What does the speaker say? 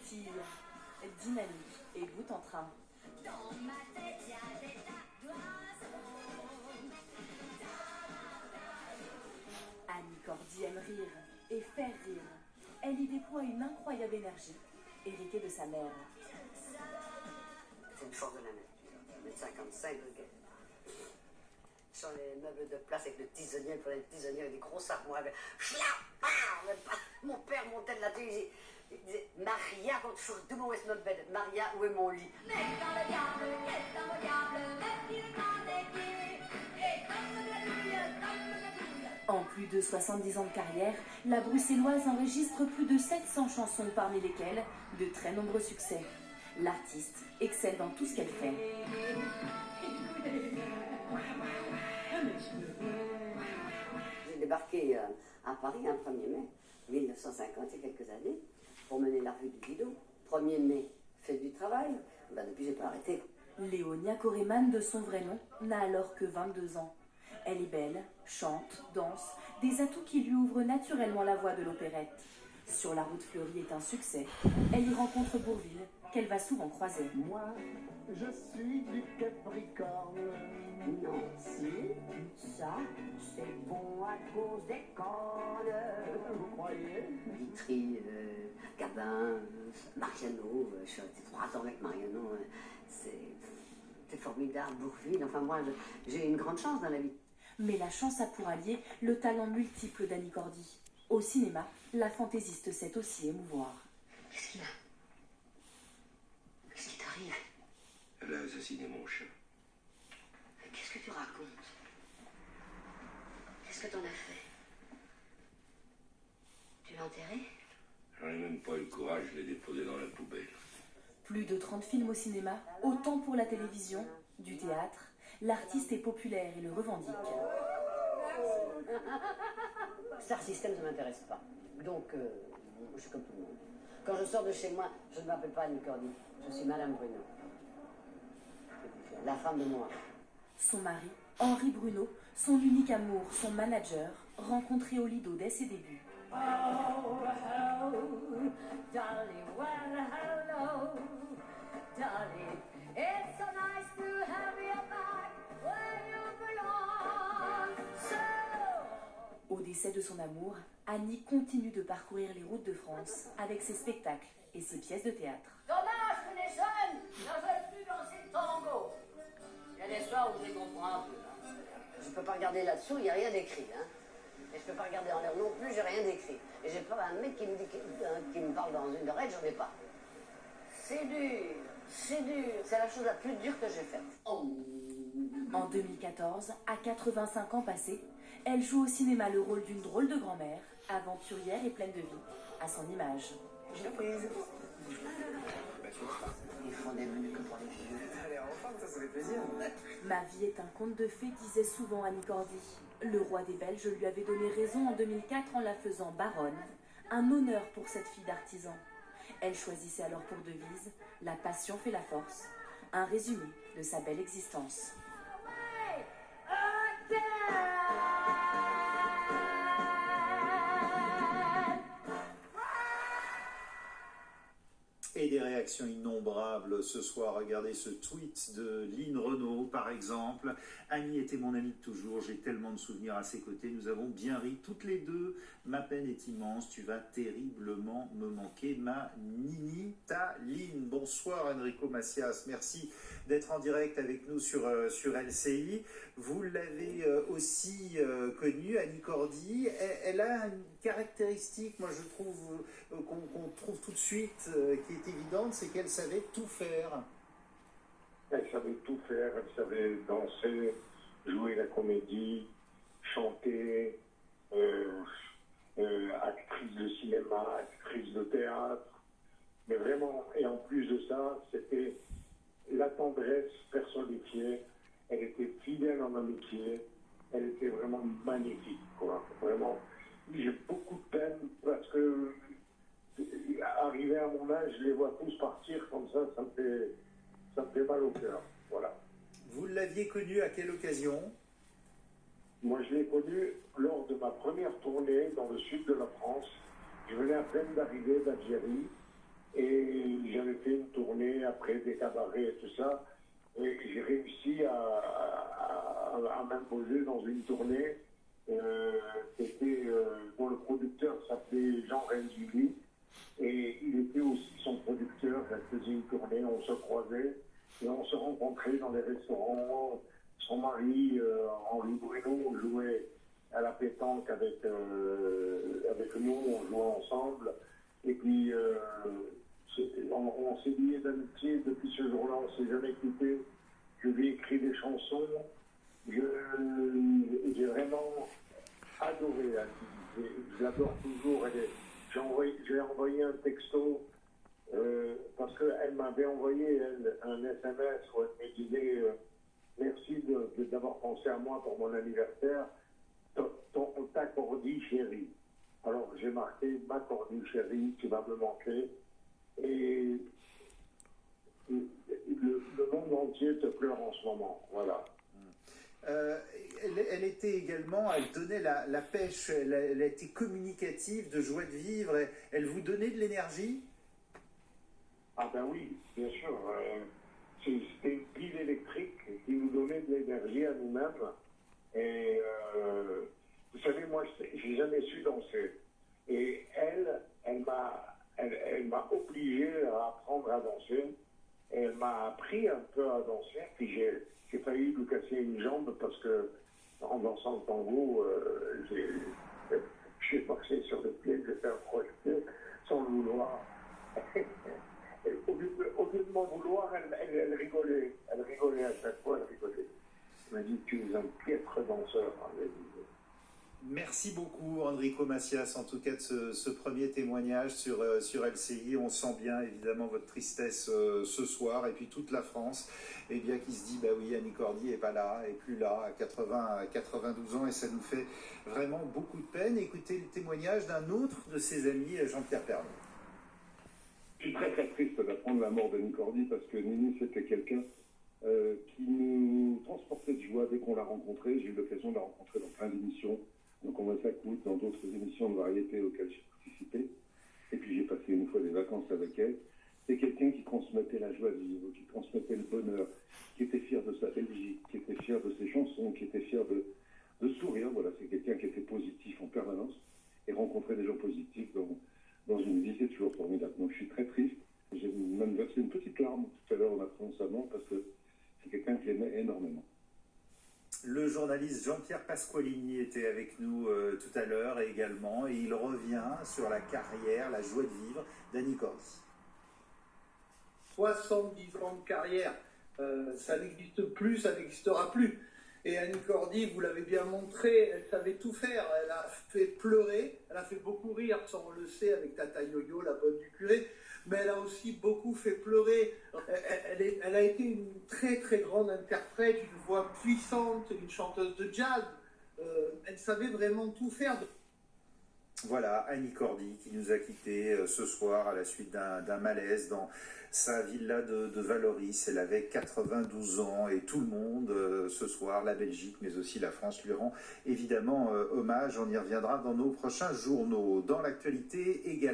pétille, dynamique et bout en train. Dans ma tête, y a des tas d'oiseaux. Annie Cordy aime rire et faire rire. Elle y déploie une incroyable énergie, héritée de sa mère. C'est une force de la nature. 1,55 degrés. Sur les meubles de place avec le tisonnier, pour les tisonniers avec des grosses armoires. Mon père montait de la télé, il disait Maria, quand tu do mon West bed, Maria, où est mon lit? Mais quand le diable, même il prend des pieds. Et comme la douille. En plus de 70 ans de carrière, la bruxelloise enregistre plus de 700 chansons, parmi lesquelles de très nombreux succès. L'artiste excelle dans tout ce qu'elle fait. J'ai débarqué à Paris un 1er mai 1950, il y a quelques années, pour mener la revue du Lido. 1er mai, fête du travail. Depuis, j'ai pas arrêté. Léonia Coreman, de son vrai nom, n'a alors que 22 ans. Elle est belle, chante, danse, des atouts qui lui ouvrent naturellement la voie de l'opérette. Sur la route fleurie est un succès. Elle y rencontre Bourvil, qu'elle va souvent croiser. Moi, je suis du Capricorne. Non. Si, Ça, c'est bon à cause des cornes. vous croyez? Vitry, Gabin, Mariano, je suis resté 3 ans avec Mariano. C'est formidable, Bourvil. Enfin, moi, j'ai une grande chance dans la vie. Mais la chance a pour allié le talent multiple d'Annie Cordy. Au cinéma, la fantaisiste sait aussi émouvoir. Qu'est-ce qu'il a? Qu'est-ce qui t'arrive? Elle a assassiné mon chat. Qu'est-ce que tu racontes? Qu'est-ce que t'en as fait? Tu l'as enterré? J'en ai même pas eu le courage, je l'ai déposé dans la poubelle. Plus de 30 films au cinéma, autant pour la télévision, du théâtre. L'artiste est populaire et le revendique. Star System, ça ne m'intéresse pas. Donc, je suis comme tout le monde. Quand je sors de chez moi, je ne m'appelle pas Annie Cordy. Je suis Madame Bruno. La femme de moi. Son mari, Henri Bruno, son unique amour, son manager, rencontré au Lido dès ses débuts. Oh, oh, Dolly, well, hello, Dolly. It's so nice to have you back where you belong. So. Au décès de son amour, Annie continue de parcourir les routes de France avec ses spectacles et ses pièces de théâtre. Dommage que les jeunes n'avaient plus danser le tango. Il y a des soirs où je les comprends un peu. Je ne peux pas regarder là-dessous, il n'y a rien d'écrit. Et je ne peux pas regarder en l'air non plus, j'ai rien d'écrit. Et j'ai pas un mec qui me dit qui me parle dans une oreille, j'en ai pas. C'est dur, c'est dur. C'est la chose la plus dure que j'ai faite. Oh. En 2014, à 85 ans passés, elle joue au cinéma le rôle d'une drôle de grand-mère, aventurière et pleine de vie, à son image. Je l'ai prise. Ils font des menus que pour les vieux. Allez, enfin, ça fait plaisir. Ma vie est un conte de fées, disait souvent Annie Cordy. Le roi des Belges lui avait donné raison en 2004 en la faisant baronne, un honneur pour cette fille d'artisan. Elle choisissait alors pour devise « La passion fait la force », un résumé de sa belle existence. Et des réactions innombrables ce soir. Regardez ce tweet de Lynn Renaud, par exemple. Annie était mon amie de toujours, j'ai tellement de souvenirs à ses côtés. Nous avons bien ri toutes les deux. Ma peine est immense, tu vas terriblement me manquer. Ma Nini, ta Lynn. Bonsoir Enrico Macias, merci d'être en direct avec nous sur LCI. Vous l'avez aussi connue, Annie Cordy. Elle a une caractéristique, moi je trouve, qu'on trouve tout de suite, qui est évidente, c'est qu'elle savait tout faire. Elle savait tout faire, elle savait danser, jouer la comédie, chanter, actrice de cinéma, actrice de théâtre. Mais vraiment, et en plus de ça, c'était la tendresse personnifiée. Elle était fidèle en amitié. Elle était vraiment magnifique, quoi. Vraiment, j'ai beaucoup de peine parce que arrivé à mon âge, je les vois tous partir comme ça me fait mal au cœur. Voilà. Vous l'aviez connue à quelle occasion? Moi, je l'ai connue lors de ma première tournée dans le sud de la France. Je venais à peine d'arriver d'Algérie et après des cabarets et tout ça. Et j'ai réussi à m'imposer dans une tournée dont le producteur s'appelait Jean Renzulli. Et il était aussi son producteur. Elle faisait une tournée, on se croisait et on se rencontrait dans les restaurants. Son mari, Henri Bruno, jouait à la pétanque avec nous, on jouait ensemble. Et puis, on s'est liés d'amitié depuis ce jour-là, on ne s'est jamais quittés. Je lui ai écrit des chansons. J'ai vraiment adoré Annie. Je l'adore toujours. J'ai envoyé un texto parce qu'elle m'avait envoyé un SMS où elle me disait merci d'avoir pensé à moi pour mon anniversaire. Ta Cordy chérie. Alors j'ai marqué ma Cordy chérie, tu vas me manquer. Et le monde entier te pleure en ce moment. Voilà. Elle était également, elle donnait la pêche, elle était communicative, de joie de vivre, elle vous donnait de l'énergie? Ah ben oui, bien sûr. C'était une pile électrique qui nous donnait de l'énergie à nous-mêmes. Et vous savez, moi, j'ai jamais su danser. Et elle m'a obligé à apprendre à danser. Et elle m'a appris un peu à danser. Puis j'ai failli lui casser une jambe parce que en dansant le tango, j'ai marché sur le pied, j'ai fait un projeté sans le vouloir. Au lieu de m'en vouloir, elle rigolait. Elle rigolait à chaque fois, elle rigolait. Elle m'a dit, tu es un piètre danseur. Merci beaucoup Enrico Macias, en tout cas de ce premier témoignage sur LCI. On sent bien évidemment votre tristesse ce soir, et puis toute la France qui se dit, bah oui, Annie Cordy n'est pas là, et plus là, à 92 ans, et ça nous fait vraiment beaucoup de peine. Écoutez le témoignage d'un autre de ses amis, Jean-Pierre Pernaut. Je suis très très triste d'apprendre la mort d'Annie Cordy, parce que Nini, c'était quelqu'un qui nous transportait de joie dès qu'on l'a rencontrée. J'ai eu l'occasion de la rencontrer dans plein d'émissions, donc on va s'écouter dans d'autres émissions de variété auxquelles j'ai participé. Et puis j'ai passé une fois des vacances avec elle. C'est quelqu'un qui transmettait la joie de vivre, qui transmettait le bonheur, qui était fier de sa Belgique, qui était fier de ses chansons, qui était fier de sourire. Voilà, c'est quelqu'un qui était positif en permanence. Et rencontrer des gens positifs dans une vie, c'est toujours formidable. Donc je suis très triste. J'ai même versé une petite larme tout à l'heure en apprenant sa mort, parce que c'est quelqu'un que j'aimais énormément. Le journaliste Jean-Pierre Pasqualini était avec nous tout à l'heure également, et il revient sur la carrière, la joie de vivre d'Annie Cordy. 70 ans de carrière, ça n'existe plus, ça n'existera plus. Et Annie Cordy, vous l'avez bien montré, elle savait tout faire. Elle a fait pleurer, elle a fait beaucoup rire, ça on le sait, avec Tata Yo-Yo, la bonne du curé, mais elle a aussi beaucoup fait pleurer. Elle a été une très très grande interprète, une voix puissante, une chanteuse de jazz. Elle savait vraiment tout faire. Voilà, Annie Cordy qui nous a quittés ce soir à la suite d'un malaise dans sa villa de Valoris. Elle avait 92 ans, et tout le monde ce soir, la Belgique mais aussi la France, lui rend évidemment hommage. On y reviendra dans nos prochains journaux. Dans l'actualité également.